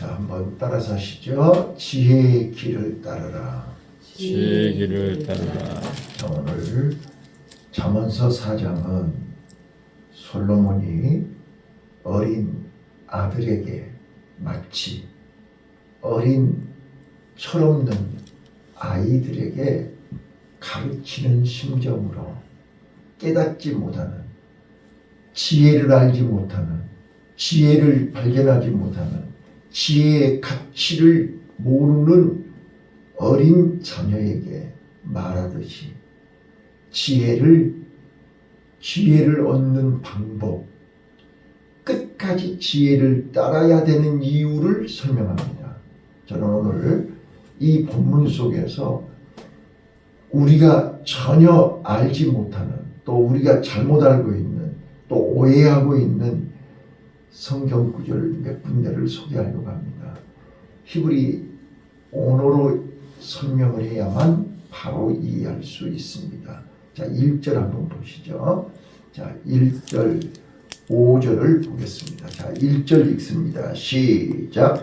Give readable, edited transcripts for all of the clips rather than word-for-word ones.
자, 한번 따라서 하시죠. 지혜의 길을 따르라. 지혜의 길을 따르라. 자, 오늘 잠언서 4장은 솔로몬이 어린 아들에게 마치 어린 철없는 아이들에게 가르치는 심정으로 깨닫지 못하는, 지혜를 알지 못하는, 지혜를 발견하지 못하는, 지혜의 가치를 모르는 어린 자녀에게 말하듯이 지혜를 얻는 방법, 끝까지 지혜를 따라야 되는 이유를 설명합니다. 저는 오늘 이 본문 속에서 우리가 전혀 알지 못하는, 또 우리가 잘못 알고 있는, 또 오해하고 있는 성경 구절 몇 군데를 소개하려고 합니다. 히브리 언어로 설명을 해야만 바로 이해할 수 있습니다. 자, 1절 한번 보시죠. 자, 1절, 5절을 보겠습니다. 자, 1절 읽습니다. 시작.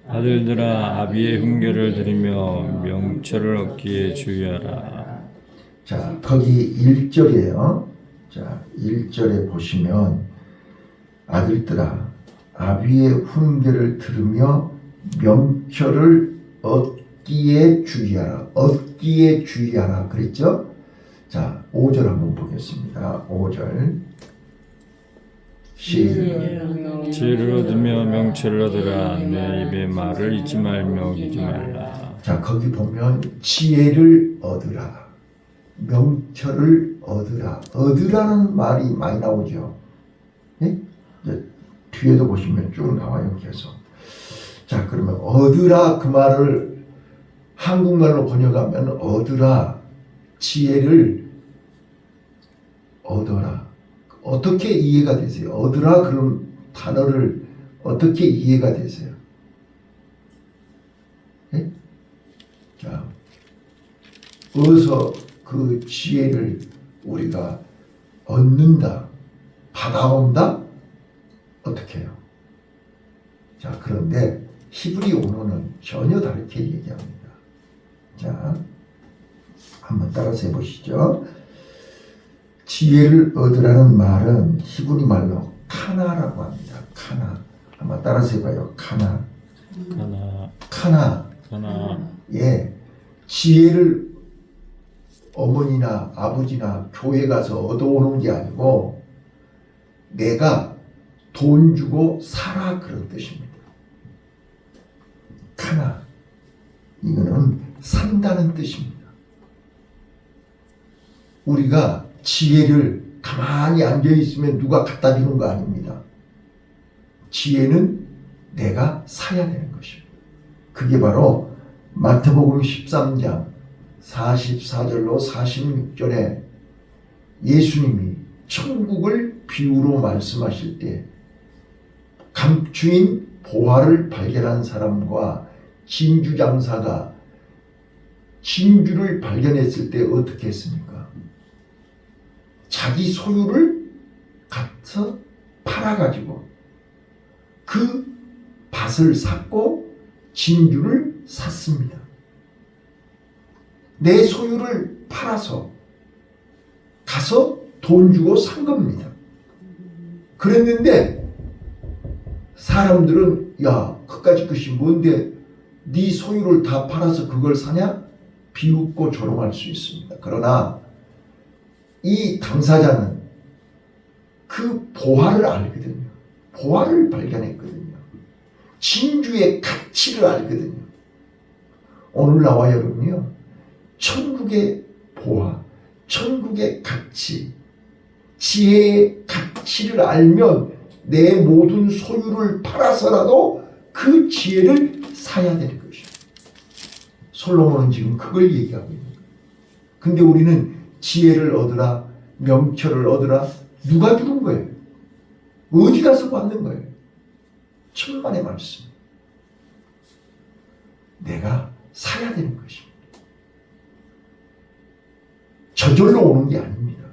아들들아 아비의 훈계를 들으며 명철을 얻기에 주의하라. 자, 거기 1절이에요. 자, 1절에 보시면 아들들아 아비의 훈계를 들으며 명철을 얻기에 주의하라. 얻기에 주의하라 그랬죠? 자, 5절 한번 보겠습니다. 5절 지혜를 얻으며 명철을 얻으라. 내 입의 말을 잊지 말며 어기지 말라. 자, 거기 보면 지혜를 얻으라, 명철을 얻으라. 얻으라는 말이 많이 나오죠. 예? 뒤에도 보시면 쭉 나와요, 계속. 자, 그러면 얻으라 그 말을 한국말로 번역하면 얻으라, 지혜를 얻어라. 어떻게 이해가 되세요? 얻으라 그런 단어를 어떻게 이해가 되세요? 예? 자, 어디서 그 지혜를 우리가 얻는다, 받아온다? 어떻게 해요? 자, 그런데 히브리 언어는 전혀 다르게 얘기합니다. 자, 한번 따라서 해보시죠. 지혜를 얻으라는 말은 히브리 말로 카나라고 합니다. 카나. 한번 따라서 해봐요. 카나. 카나. 예. 지혜를 어머니나 아버지나 교회 가서 얻어오는 게 아니고 내가 돈 주고 사라 그런 뜻입니다. 카나. 이거는 산다는 뜻입니다. 우리가 지혜를 가만히 앉아있으면 누가 갖다 주는 거 아닙니다. 지혜는 내가 사야 되는 것입니다. 그게 바로 마태복음 13장 44절로 46절에 예수님이 천국을 비유로 말씀하실 때 감추인 보화를 발견한 사람과 진주장사가 진주를 발견했을 때 어떻게 했습니까? 자기 소유를 가서 팔아가지고 그 밭을 샀고 진주를 샀습니다. 내 소유를 팔아서 가서 돈 주고 산 겁니다. 그랬는데 사람들은 야, 그까짓 것이 뭔데 네 소유를 다 팔아서 그걸 사냐? 비웃고 조롱할 수 있습니다. 그러나 이 당사자는 그 보화를 알거든요. 보화를 발견했거든요. 진주의 가치를 알거든요. 오늘 나와 여러분이요, 천국의 보화, 천국의 가치, 지혜의 가치를 알면 내 모든 소유를 팔아서라도 그 지혜를 사야 되는 것입니다. 솔로몬은 지금 그걸 얘기하고 있는 거예요. 근데 우리는 지혜를 얻으라, 명철을 얻으라, 누가 주는 거예요? 어디 가서 받는 거예요? 천만의 말씀. 내가 사야 되는 것입니다. 저절로 오는 게 아닙니다.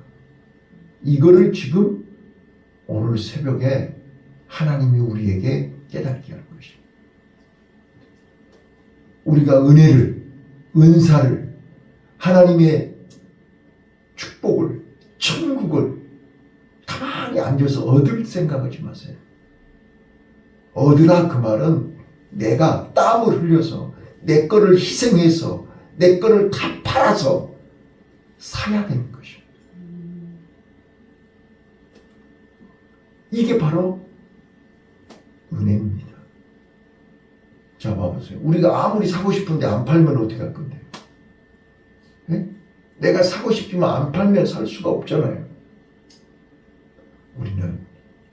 이거를 지금 오늘 새벽에 하나님이 우리에게 깨닫게 할 것입니다. 우리가 은혜를, 은사를, 하나님의 축복을, 천국을 가만히 앉아서 얻을 생각하지 마세요. 얻으라 그 말은 내가 땀을 흘려서 내 거를 희생해서 내 거를 다 팔아서 사야 되는 것입니다. 이게 바로 은혜입니다. 자, 봐보세요. 우리가 아무리 사고 싶은데 안 팔면 어떻게 할 건데? 네? 내가 사고 싶지만 안 팔면 살 수가 없잖아요. 우리는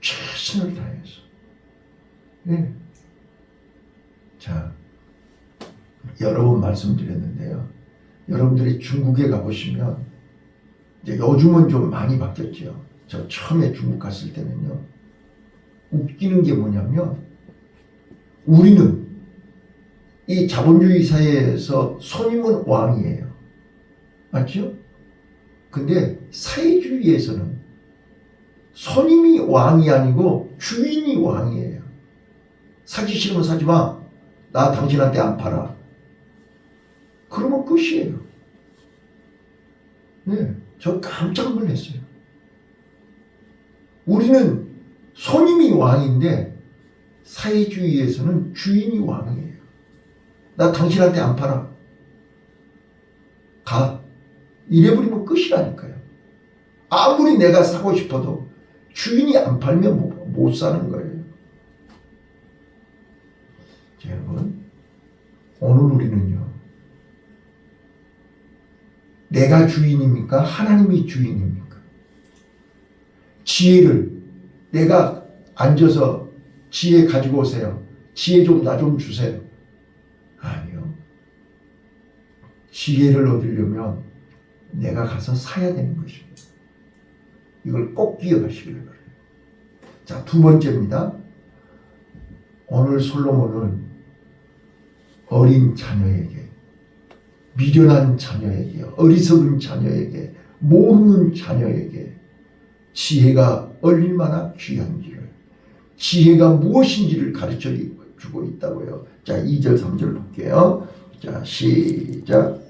최선을 다해서. 네. 자, 여러 번 말씀드렸는데요. 여러분들이 중국에 가보시면, 이제 요즘은 좀 많이 바뀌었죠. 저 처음에 중국 갔을 때는요. 웃기는 게 뭐냐면, 우리는 이 자본주의 사회에서 손님은 왕이에요. 맞죠? 근데 사회주의에서는 손님이 왕이 아니고 주인이 왕이에요. 사기 싫으면 사지 마. 나 당신한테 안 팔아. 그러면 끝이에요. 네, 저 깜짝 놀랐어요. 우리는 손님이 왕인데 사회주의에서는 주인이 왕이에요. 나 당신한테 안 팔아. 가. 이래버리면 끝이라니까요. 아무리 내가 사고 싶어도 주인이 안 팔면 못 사는 거예요. 자, 여러분, 오늘 우리는요, 내가 주인입니까? 하나님이 주인입니까? 지혜를 내가 앉아서 지혜 가지고 오세요. 지혜 좀 나 좀 주세요. 아니요. 지혜를 얻으려면 내가 가서 사야 되는 것입니다. 이걸 꼭 기억하시길 바랍니다. 자, 두 번째입니다. 오늘 솔로몬은 어린 자녀에게, 미련한 자녀에게, 어리석은 자녀에게, 모르는 자녀에게 지혜가 얼마나 귀한지를, 지혜가 무엇인지를 가르쳐 주고 있다고요. 자, 2절 3절 볼게요. 자, 시작.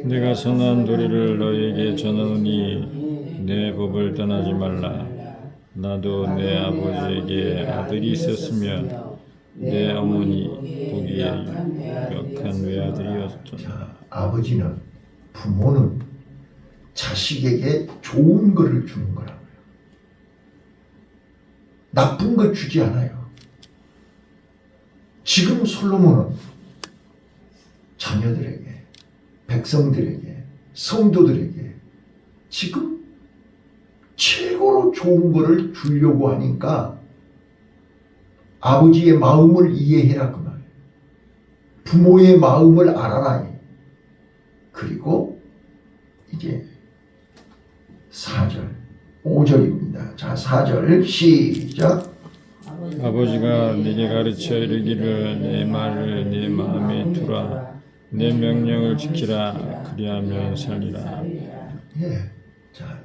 내가 선한 도리를 너에게 전하노니 내 법을 떠나지 말라. 나도 내 아버지에게 아들이 있었으며 내 어머니 보기에 유력한 외아들이었더니. 자, 아버지는, 부모는 자식에게 좋은 것을 주는 거라고요. 나쁜 것 주지 않아요. 지금 솔로몬은 자녀들에게, 백성들에게, 성도들에게 지금 최고로 좋은 것을 주려고 하니까 아버지의 마음을 이해해라 그 말이에요. 부모의 마음을 알아라. 그리고 이제 4절, 5절입니다. 자, 4절 시작. 아버지가 네게 가르쳐 이르기를 내 말을 네 마음에 두라. 내 명령을 지키라. 그리하면 살리라. 예. 자,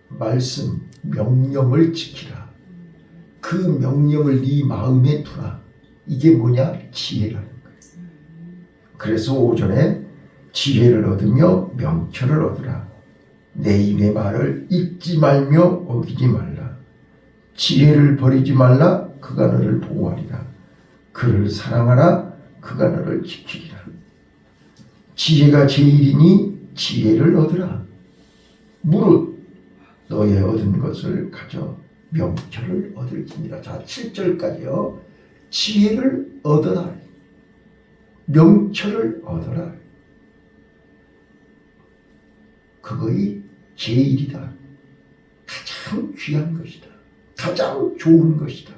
말씀, 명령을 지키라. 그 명령을 네 마음에 두라. 이게 뭐냐? 지혜라는 거예요. 그래서 오전에 지혜를 얻으며 명철을 얻으라. 내 입의 말을 잊지 말며 어기지 말라. 지혜를 버리지 말라. 그가 너를 보호하리라. 그를 사랑하라. 그가 너를 지키리라. 지혜가 제일이니 지혜를 얻으라. 무릇 너의 얻은 것을 가져 명철을 얻을지니라. 자, 7절까지요. 지혜를 얻어라. 명철을 얻어라. 그거이 제일이다. 가장 귀한 것이다. 가장 좋은 것이다.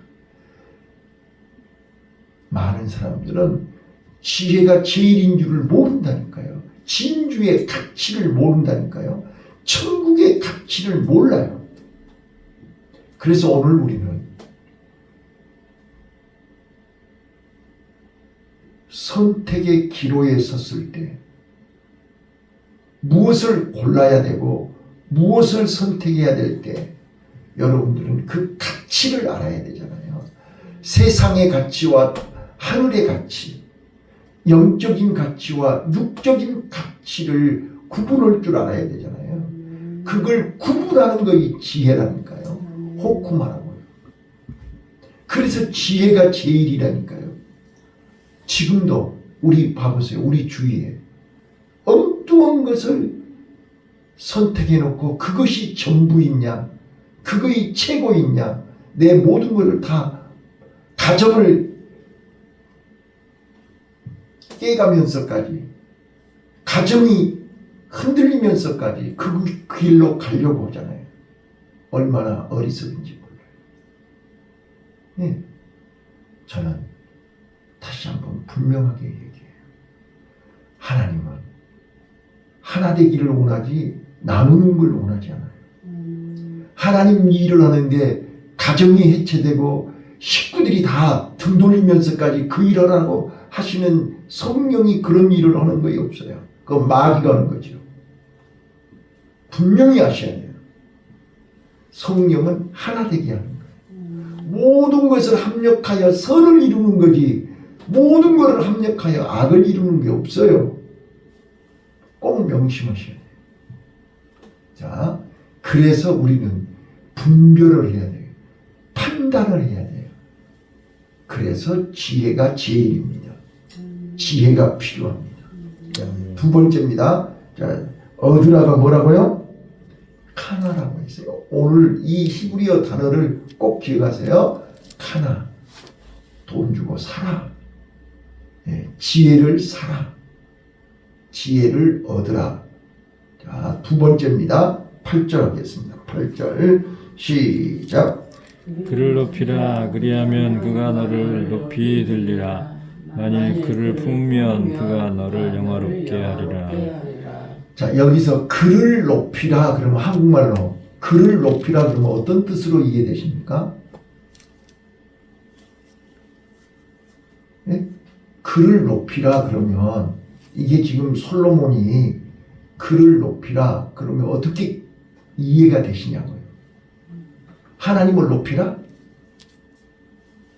많은 사람들은 지혜가 제일인 줄을 모른다니까요. 진주의 가치를 모른다니까요. 천국의 가치를 몰라요. 그래서 오늘 우리는 선택의 기로에 섰을 때 무엇을 골라야 되고 무엇을 선택해야 될 때 여러분들은 그 가치를 알아야 되잖아요. 세상의 가치와 하늘의 가치, 영적인 가치와 육적인 가치를 구분할 줄 알아야 되잖아요. 그걸 구분하는 것이 지혜라니까요. 호쿠마라고요. 그래서 지혜가 제일이라니까요. 지금도 우리 봐보세요. 우리 주위에 엉뚱한 것을 선택해놓고 그것이 전부있냐, 그것이 최고있냐, 내 모든 것을 다 가정을 깨가면서까지, 가정이 흔들리면서까지 그 길로 가려고 하잖아요. 얼마나 어리석은지 몰라요. 네. 저는 다시 한번 분명하게 얘기해요. 하나님은 하나 되기를 원하지 나누는 걸 원하지 않아요. 하나님 일을 하는데 가정이 해체되고 식구들이 다 등 돌리면서까지 그 일을 하고 하시는 성령이 그런 일을 하는 것이 없어요. 그건 마귀가 하는 거죠. 분명히 아셔야 돼요. 성령은 하나 되게 하는 거예요. 모든 것을 합력하여 선을 이루는 거지 모든 것을 합력하여 악을 이루는 게 없어요. 꼭 명심하셔야 돼요. 자, 그래서 우리는 분별을 해야 돼요. 판단을 해야 돼요. 그래서 지혜가 제일입니다. 지혜가 필요합니다. 자, 두 번째입니다. 자, 어드라가 뭐라고요? 카나라고 했어요. 오늘 이 히브리어 단어를 꼭 기억하세요. 카나. 돈 주고 사라. 네, 지혜를 사라. 지혜를 얻으라. 자, 두 번째입니다. 8절 하겠습니다. 8절 시작. 그를 높이라. 그리하면 그가 너를 높이 들리라. 만일 그를 품으면 그가 너를 영화롭게 하리라. 자, 여기서 그를 높이라 그러면 한국말로 그를 높이라 그러면 어떤 뜻으로 이해되십니까? 네? 그를 높이라 그러면 이게 지금 솔로몬이 그를 높이라 그러면 어떻게 이해가 되시냐고요. 하나님을 높이라?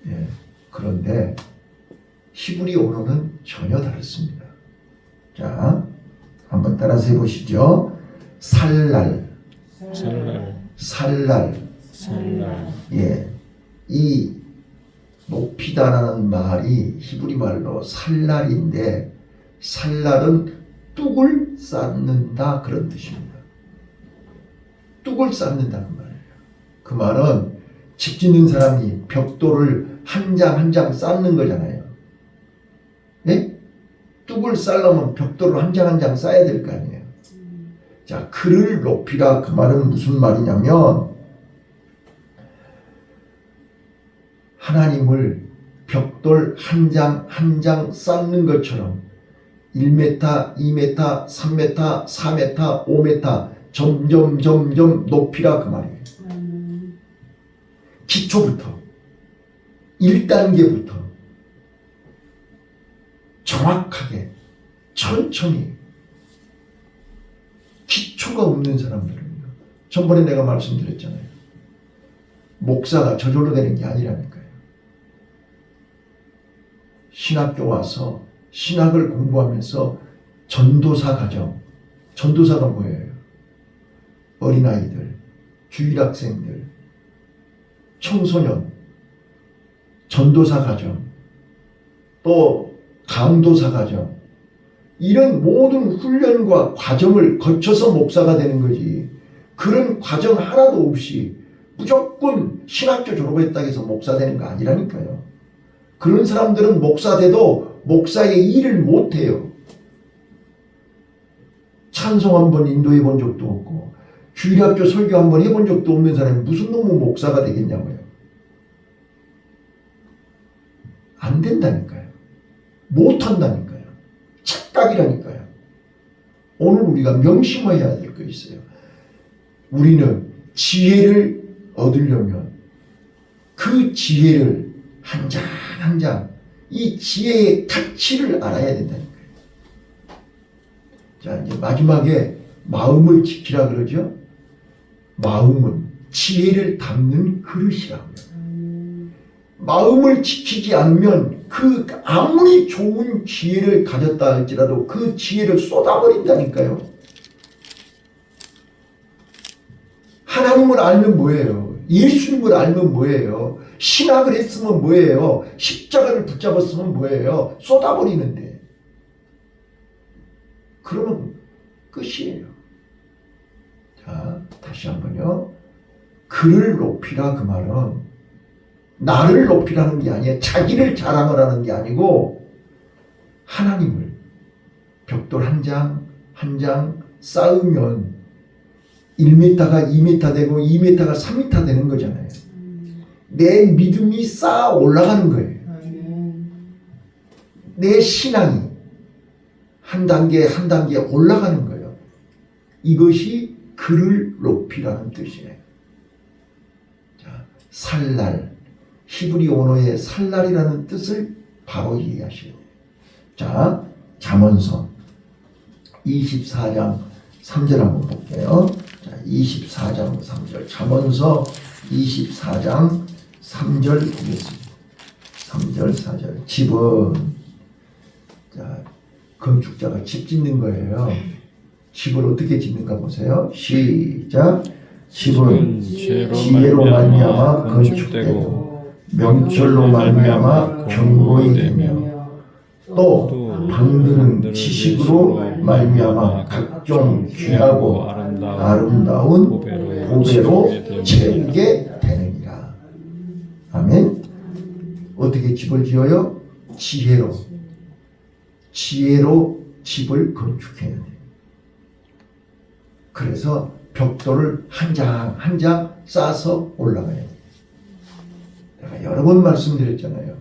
예, 그런데 히브리 언어는 전혀 다릅니다. 자, 한번 따라서 해보시죠. 살랄. 예, 이 높이다라는 말이 히브리 말로 살랄인데 살랄은 뚝을 쌓는다 그런 뜻입니다. 뚝을 쌓는다는 말이에요. 그 말은 집 짓는 사람이 벽돌을 한 장 한 장 쌓는 거잖아요. 네? 뚝을 쌓려면 벽돌을 한 장 한 장 쌓아야 될 거 아니에요. 자, 그를 높이라 그 말은 무슨 말이냐면 하나님을 벽돌 한 장 한 장 쌓는 것처럼 1m, 2m, 3m, 4m, 5m 점점 높이라 그 말이에요. 기초부터 1단계부터 정확하게 천천히 기초가 없는 사람들은요. 전번에 내가 말씀드렸잖아요. 목사가 저절로 되는 게 아니라니까요. 신학교 와서 신학을 공부하면서 전도사 과정, 전도사가 뭐예요? 어린아이들, 주일학생들, 청소년, 전도사 과정, 또 강도사 과정, 이런 모든 훈련과 과정을 거쳐서 목사가 되는 거지. 그런 과정 하나도 없이 무조건 신학교 졸업했다고 해서 목사 되는 거 아니라니까요. 그런 사람들은 목사 돼도 목사의 일을 못해요. 찬송 한번 인도해 본 적도 없고 주일학교 설교 한번 해본 적도 없는 사람이 무슨 놈의 목사가 되겠냐고요. 안 된다니까요. 못한다니까요. 착각이라니까요. 오늘 우리가 명심해야 될 거 있어요. 우리는 지혜를 얻으려면 그 지혜를 한 장 한 장 이 지혜의 가치를 알아야 된다니까요. 자, 이제 마지막에 마음을 지키라 그러죠. 마음은 지혜를 담는 그릇이라고요. 마음을 지키지 않으면 그 아무리 좋은 지혜를 가졌다 할지라도 그 지혜를 쏟아버린다니까요. 하나님을 알면 뭐예요? 예수님을 알면 뭐예요? 신학을 했으면 뭐예요? 십자가를 붙잡았으면 뭐예요? 쏟아버리는데. 그러면 끝이에요. 자, 다시 한번요. 그를 높이라 그 말은 나를 높이라는 게 아니에요. 자기를 자랑을 하는 게 아니고 하나님을 벽돌 한 장 한 장 쌓으면 1m가 2m 되고 2m가 3m 되는 거잖아요. 내 믿음이 쌓아 올라가는 거예요. 내 신앙이 한 단계 한 단계 올라가는 거예요. 이것이 그를 높이라는 뜻이에요. 자, 살날, 히브리 언어의 살날이라는 뜻을 바로 이해하셔야 돼요. 자, 잠언서 24장 3절 한번 볼게요. 자, 24장 3절. 잠언서 24장 3절 보겠습니다. 3절 4절. 집은, 자, 건축자가 집 짓는 거예요. 집을 어떻게 짓는가 보세요. 시작. 집은 지혜로 말미암아 건축되고 명철로 말미암아 견고히 되며 또 방들은 지식으로 말미암아 각종 귀하고 아름다운 보배로 채우게 되느니라. 아멘. 어떻게 집을 지어요? 지혜로 집을 건축해야 돼요. 그래서 벽돌을 한 장 한 장 쌓아서 올라가야 돼요. 내가 여러 번 말씀드렸잖아요.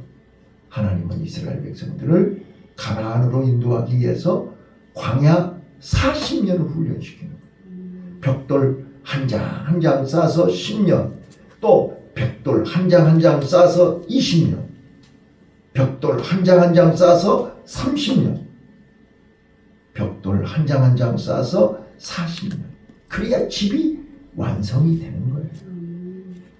하나님은 이스라엘 백성들을 가나안으로 인도하기 위해서 광야 40년을 훈련시키는 거예요. 벽돌 한 장 한 장 쌓아서 10년, 또 벽돌 한 장 한 장 쌓아서 20년, 벽돌 한 장 한 장 쌓아서 30년, 벽돌 한 장 한 장 쌓아서 40년. 그래야 집이 완성이 되는 거예요.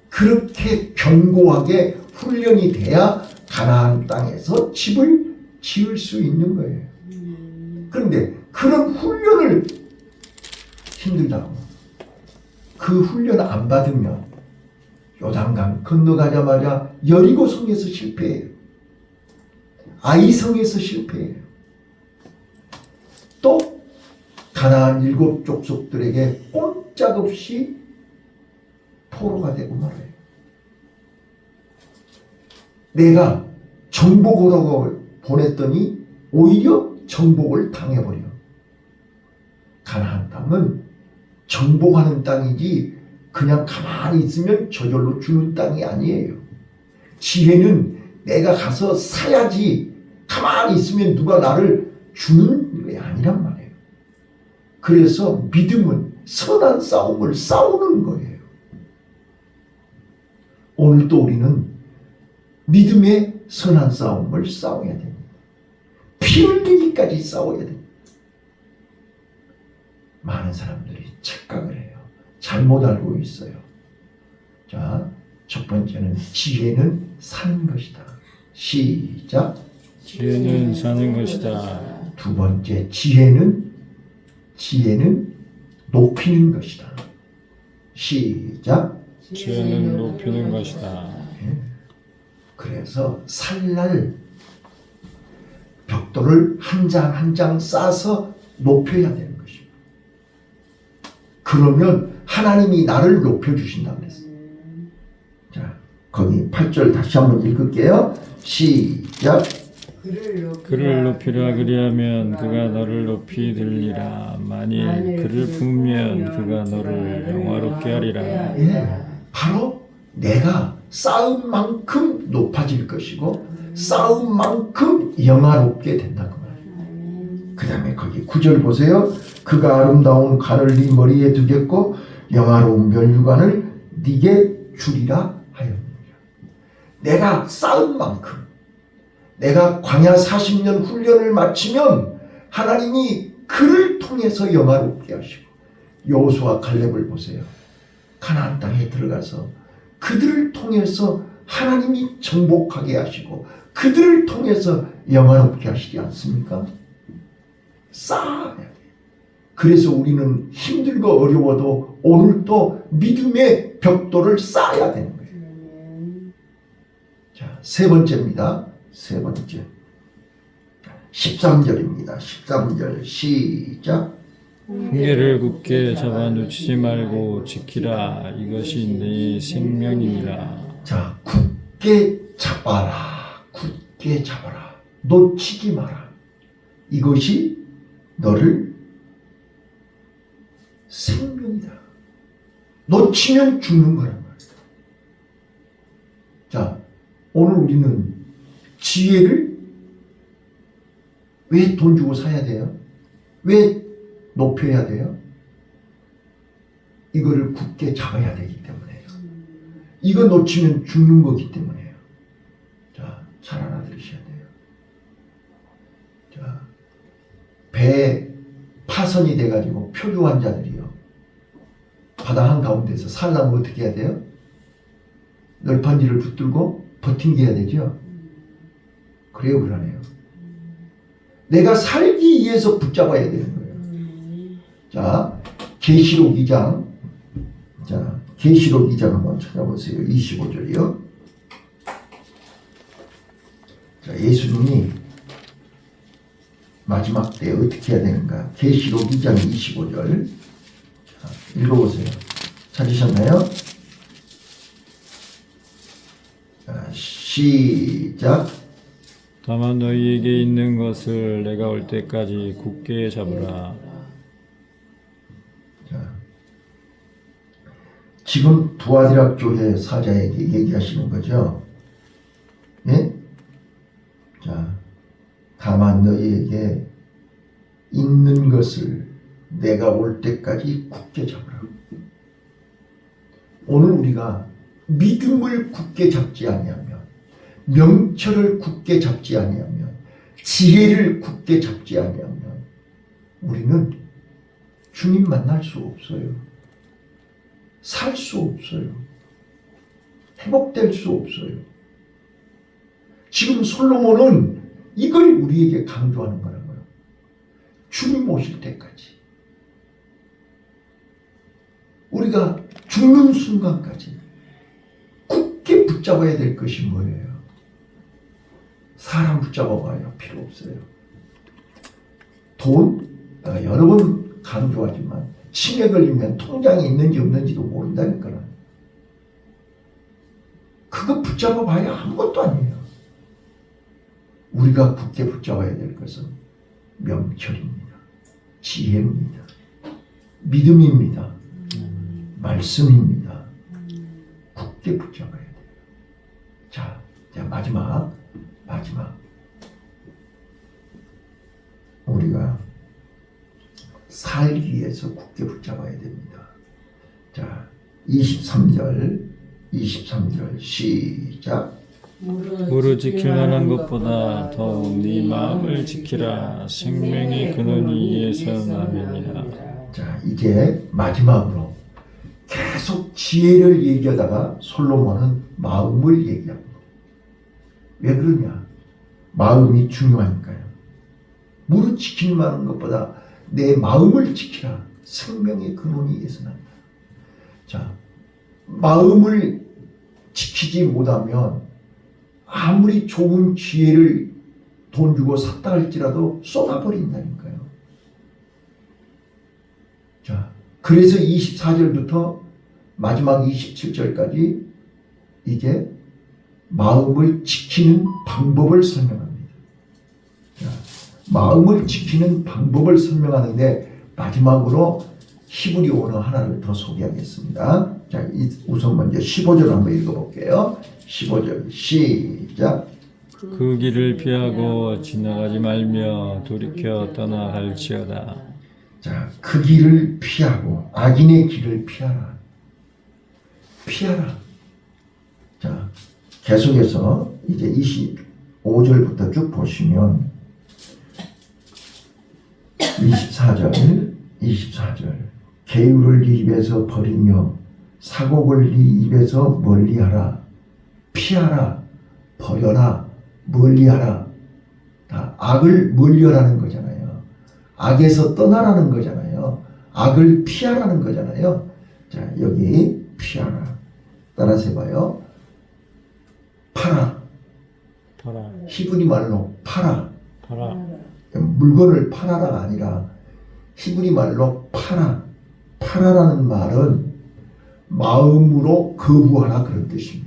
그렇게 견고하게 훈련이 돼야 가나안 땅에서 집을 지을 수 있는 거예요. 그런데 그런 훈련을 힘들다고 그 훈련 안 받으면 요단강 건너가자마자 여리고성에서 실패해요. 아이성에서 실패해요. 또 가나안 7 족속들에게 꼼짝없이 포로가 되고 말아요. 내가 정복하라고 보냈더니 오히려 정복을 당해버려. 가나안 땅은 정복하는 땅이지 그냥 가만히 있으면 저절로 주는 땅이 아니에요. 지혜는 내가 가서 사야지 가만히 있으면 누가 나를 주는 게 아니란 말이에요. 그래서 믿음은 선한 싸움을 싸우는 거예요. 오늘도 우리는 믿음의 선한 싸움을 싸워야 됩니다. 피 흘리기까지 싸워야 됩니다. 많은 사람들이 착각을 해요. 잘못 알고 있어요. 자, 첫 번째는 지혜는 사는 것이다. 시작. 지혜는 사는 것이다. 두 번째, 지혜는 높이는 것이다. 시작. 지혜는 높이는 것이다. 그래서 살날 벽돌을 한 장 한 장 쌓아서 높여야 되는 것입니다. 그러면 하나님이 나를 높여주신다고 그랬어요. 자, 거기 8절 다시 한번 읽을게요. 시작. 그를 높이라 그리하면 그가 너를 높이 들리라. 만일 그를 품으면 그가 너를 영화롭게 하리라. 예, 바로 내가 쌓은 만큼 높아질 것이고 쌓은 만큼 영화롭게 된다고 말해요. 그 다음에 거기 9절 보세요. 그가 아름다운 가를 네 머리에 두겠고 영화로운 면류관을 네게 주리라 하였느니라. 내가 쌓은 만큼, 내가 광야 40년 훈련을 마치면 하나님이 그를 통해서 영화롭게 하시고, 여호수아 갈렙을 보세요. 가나안 땅에 들어가서 그들을 통해서 하나님이 정복하게 하시고 그들을 통해서 영화롭게 하시지 않습니까? 쌓아야 돼. 그래서 우리는 힘들고 어려워도 오늘도 믿음의 벽돌을 쌓아야 되는 거예요. 자, 세 번째입니다. 세 번째. 13절입니다. 13절 시작. 흉계를 굳게 잡아 놓치지 말고 지키라. 이것이 내 생명이니라. 자, 굳게 잡아라. 굳게 잡아라. 놓치지 마라. 이것이 너를 생명이다. 놓치면 죽는 거란 말이야. 자, 오늘 우리는 지혜를 왜 돈 주고 사야 돼요? 왜 높여야 돼요? 이거를 굳게 잡아야 되기 때문에요. 이거 놓치면 죽는 거기 때문에요. 자, 잘 알아들으셔야 돼요. 자, 배에 파선이 돼가지고 표류한 자들이요. 바다 한가운데서 살려면 어떻게 해야 돼요? 널판지를 붙들고 버팅겨야 되죠. 그래요, 그러네요. 내가 살기 위해서 붙잡아야 되는 거예요. 자, 계시록 2장. 자, 계시록 2장 한번 찾아보세요. 25절이요. 자, 예수님이 마지막 때 어떻게 해야 되는가? 계시록 2장 25절. 자, 읽어보세요. 찾으셨나요? 자, 시작. 다만 너희에게 있는 것을 내가 올 때까지 굳게 잡으라. 자, 지금 두아디라 교회 사자에게 얘기하시는 거죠. 예? 자, 다만 너희에게 있는 것을 내가 올 때까지 굳게 잡으라. 오늘 우리가 믿음을 굳게 잡지 아니하면, 명철을 굳게 잡지 아니하면, 지혜를 굳게 잡지 아니하면 우리는 주님 만날 수 없어요. 살 수 없어요. 회복될 수 없어요. 지금 솔로몬은 이걸 우리에게 강조하는 거라고요. 주님 오실 때까지. 우리가 죽는 순간까지 굳게 붙잡아야 될 것이 뭐예요? 사람 붙잡아봐야 필요 없어요. 돈? 내가 여러 번 강조하지만 치매 걸리면 통장에 있는지 없는지도 모른다니까요. 그거 붙잡아봐야 아무것도 아니에요. 우리가 굳게 붙잡아야 될 것은 명철입니다. 지혜입니다. 믿음입니다. 말씀입니다. 굳게 붙잡아야 돼요. 자, 마지막. 우리가 살기 위해서 굳게 붙잡아야 됩니다. 자, 23절 시작. 무릇 지킬 만한 것보다 더욱 네 마음을 지키라. 생명의 근원이 이에서 나느니라. 자, 이제 마지막으로 계속 지혜를 얘기하다가 솔로몬은 마음을 얘기합니다. 왜 그러냐? 마음이 중요하니까요. 무릇 지킬 만한 것보다 내 마음을 지키라. 생명의 근원이 이에서 난다. 자, 마음을 지키지 못하면 아무리 좋은 지혜를 돈 주고 샀다 할지라도 쏟아버린다니까요. 자, 그래서 24절부터 마지막 27절까지 이제 마음을 지키는 방법을 설명합니다. 자, 마음을 지키는 방법을 설명하는데 마지막으로 히브리 언어 하나를 더 소개하겠습니다. 자, 우선 먼저 15절 한번 읽어볼게요. 15절 시작. 그 길을 피하고 지나가지 말며 돌이켜 떠나갈지어다. 자, 그 길을 피하고 악인의 길을 피하라. 피하라. 자, 계속해서 이제 25절부터 쭉 보시면 24절 계율을 네 입에서 버리며 사곡을 네 입에서 멀리하라. 피하라, 버려라, 멀리하라. 다 악을 멀리하라는 거잖아요. 악에서 떠나라는 거잖아요. 악을 피하라는 거잖아요. 자, 여기 피하라. 따라서 해봐요. 팔아. 팔아. 히브리 말로 팔아. 팔아. 물건을 팔아라가 아니라 히브리 말로 팔아. 팔아라는 말은 마음으로 거부하라 그런 뜻입니다.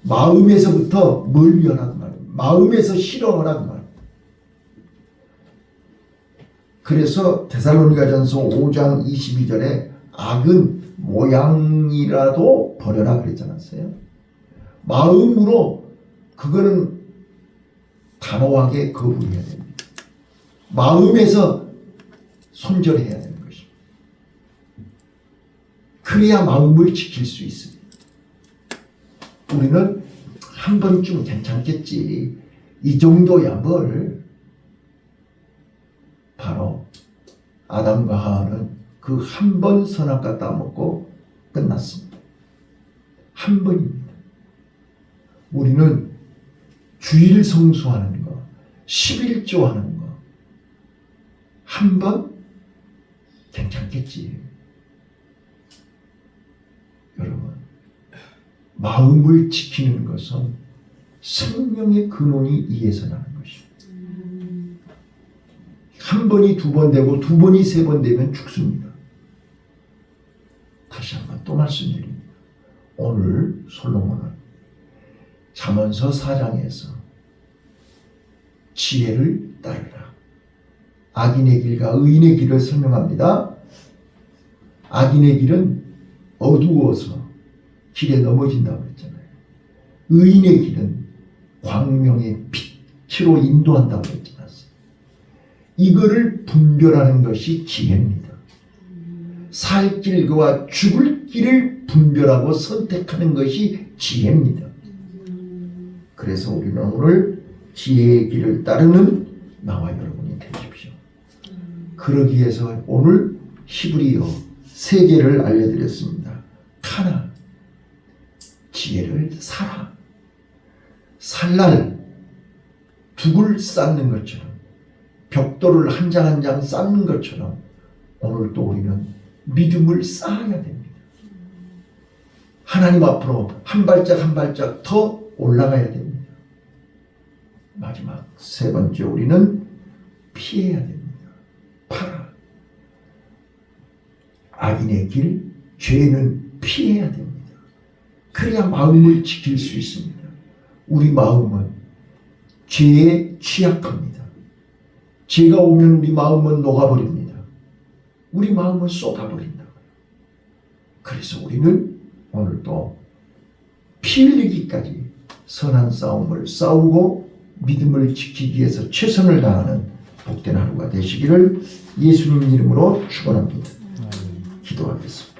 마음에서부터 멀리하라 그 말입니다. 마음에서 싫어하라 그 말입니다. 그래서 데살로니가전서 5장 22절에 악은 모양이라도 버려라 그랬지 않았어요? 마음으로 그거는 단호하게 거부해야 됩니다. 마음에서 손절해야 되는 것입니다. 그래야 마음을 지킬 수 있습니다. 우리는 한 번쯤 괜찮겠지. 이 정도야 뭘. 바로 아담과 하와는 그 한 번 선악과 따먹고 끝났습니다. 한 번입니다. 우리는 주일 성수하는 거, 11조 하는 거, 한 번 괜찮겠지. 여러분, 마음을 지키는 것은 생명의 근원이 이에서 나는 것입니다. 한 번이 두 번 되고 두 번이 세 번 되면 죽습니다. 다시 한번 또 말씀드립니다. 오늘 솔로몬은 잠언서 4장에서 지혜를 따르라. 악인의 길과 의인의 길을 설명합니다. 악인의 길은 어두워서 길에 넘어진다고 했잖아요. 의인의 길은 광명의 빛으로 인도한다고 했지 않았어요. 이거를 분별하는 것이 지혜입니다. 살 길과 죽을 길을 분별하고 선택하는 것이 지혜입니다. 그래서 우리는 오늘 지혜의 길을 따르는 나와 여러분이 되십시오. 그러기 위해서 오늘 히브리어 3개를 알려드렸습니다. 하나, 지혜를 사라. 살날 둑을 쌓는 것처럼, 벽돌을 한 장 한 장 쌓는 것처럼 오늘 또 우리는 믿음을 쌓아야 됩니다. 하나님 앞으로 한 발짝 한 발짝 더 올라가야 됩니다. 마지막 세 번째, 우리는 피해야 됩니다. 팔아. 악인의 길, 죄는 피해야 됩니다. 그래야 마음을 지킬 수 있습니다. 우리 마음은 죄에 취약합니다. 죄가 오면 우리 마음은 녹아버립니다. 우리 마음은 쏟아버린다. 그래서 우리는 오늘도 피 흘리기까지 선한 싸움을 싸우고 믿음을 지키기 위해서 최선을 다하는 복된 하루가 되시기를 예수님 이름으로 축원합니다. 기도하겠습니다.